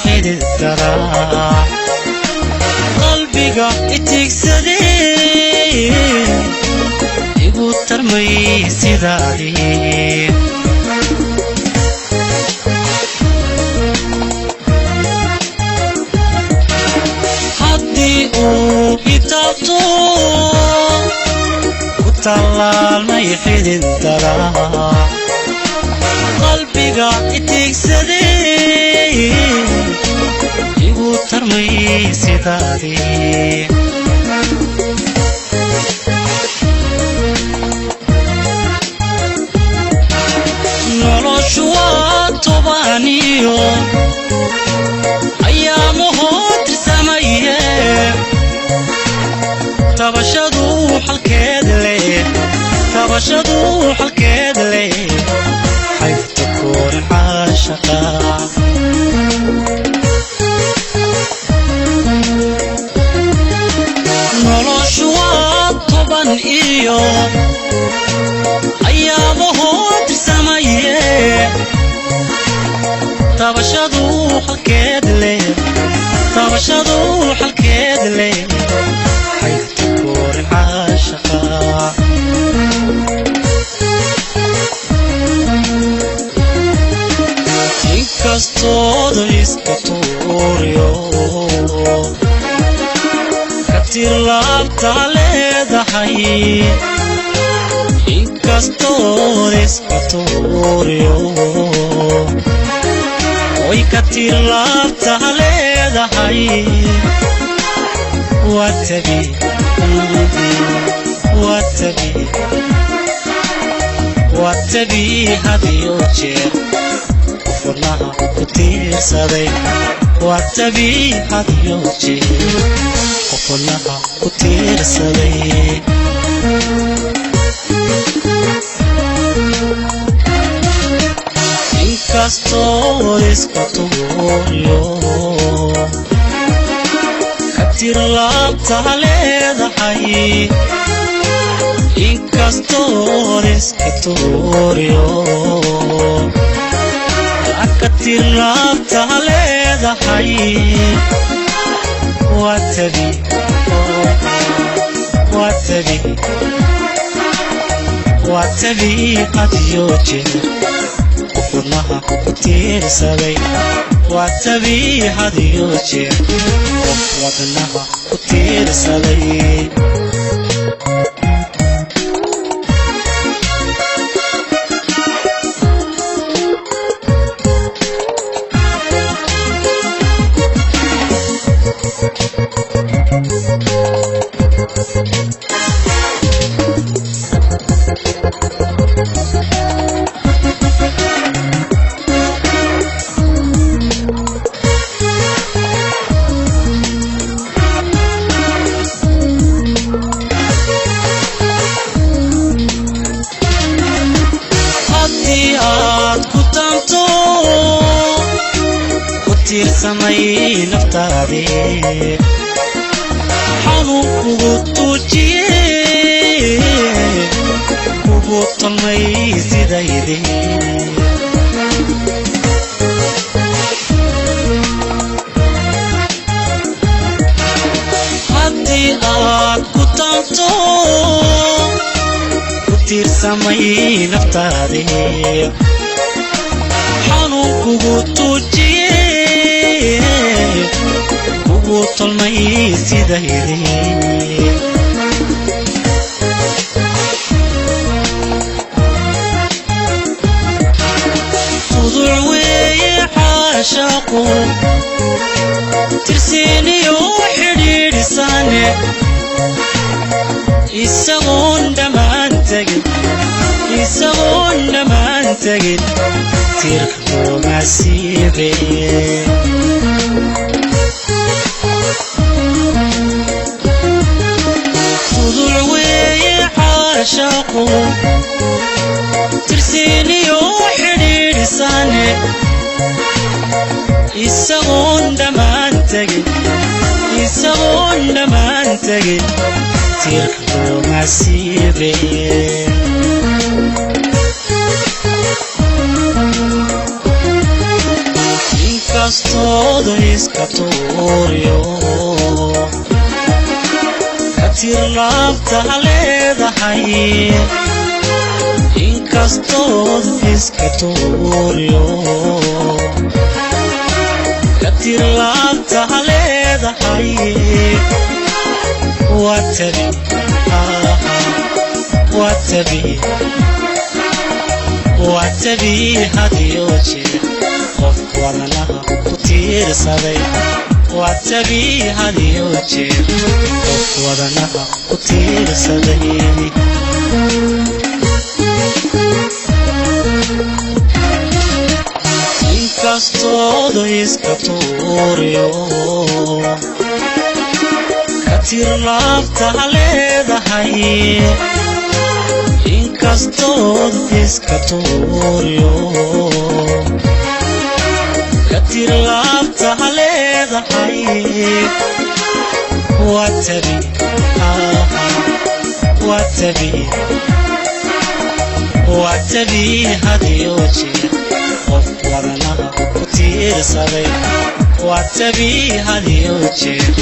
xidid garaa qalbiga itigsadee igu tarmay sidaadii haddii uu itaabto ku tallaalmay xidid garaa qalbiga itigsadee igu tarmay sidaadii noloshu waa tobaniyo ayaamuhoo tirsamaye tabashadu xalkeed leh حيث تكون عاشقا نولوش وطبا إيو أيامه ترسميه تبشدو حلكيد ليه حيث تكون عاشقا todo iska tuuriyo katir laabta leedahay inkastoo iska tuuriyo oy katir laabta leedahay watabi hadiyo jeer فرناها كتير صدي واتبي حديوتي وفرناها كتير صدي إنكاستوريس كتوريو كتير لابت عليه ضحي إنكاستوريس كتوريو كتير لابت عليه حي واتبي قد يوجه وفرناها كتير سبي واتبي قد يوجه وفرناها كتير سبي سمي نفتادي حنوك توجي وقوت المي سيدايدي حدي كتانتو كتير سمي نفتادي حنوك توجي وقوت المي سيدايدي عاشقو ترسيني وحدي لساني يسغون دمان تجد تركبو مسيري خضوعي عاشقو ترسيني وحدي لساني يسغون دمان تجد تركبو مسيري inkastoodu iska tuuriyo katir laabta leedahay inkastoodu iska tuuriyo katir laabta leedahay watabi hadiyo jeer qof wadanaha ku tiirsaday watabi hadiyo jeer qof wadanaha ku tiirsaday inkastoodu iska tuuriyo katir laabta leedahay inkastoodu iska tuuriyo katir laabta leedahay watabi hadiyo jeer qof wadanaha ku tiirsaday watabi hadiyo jeer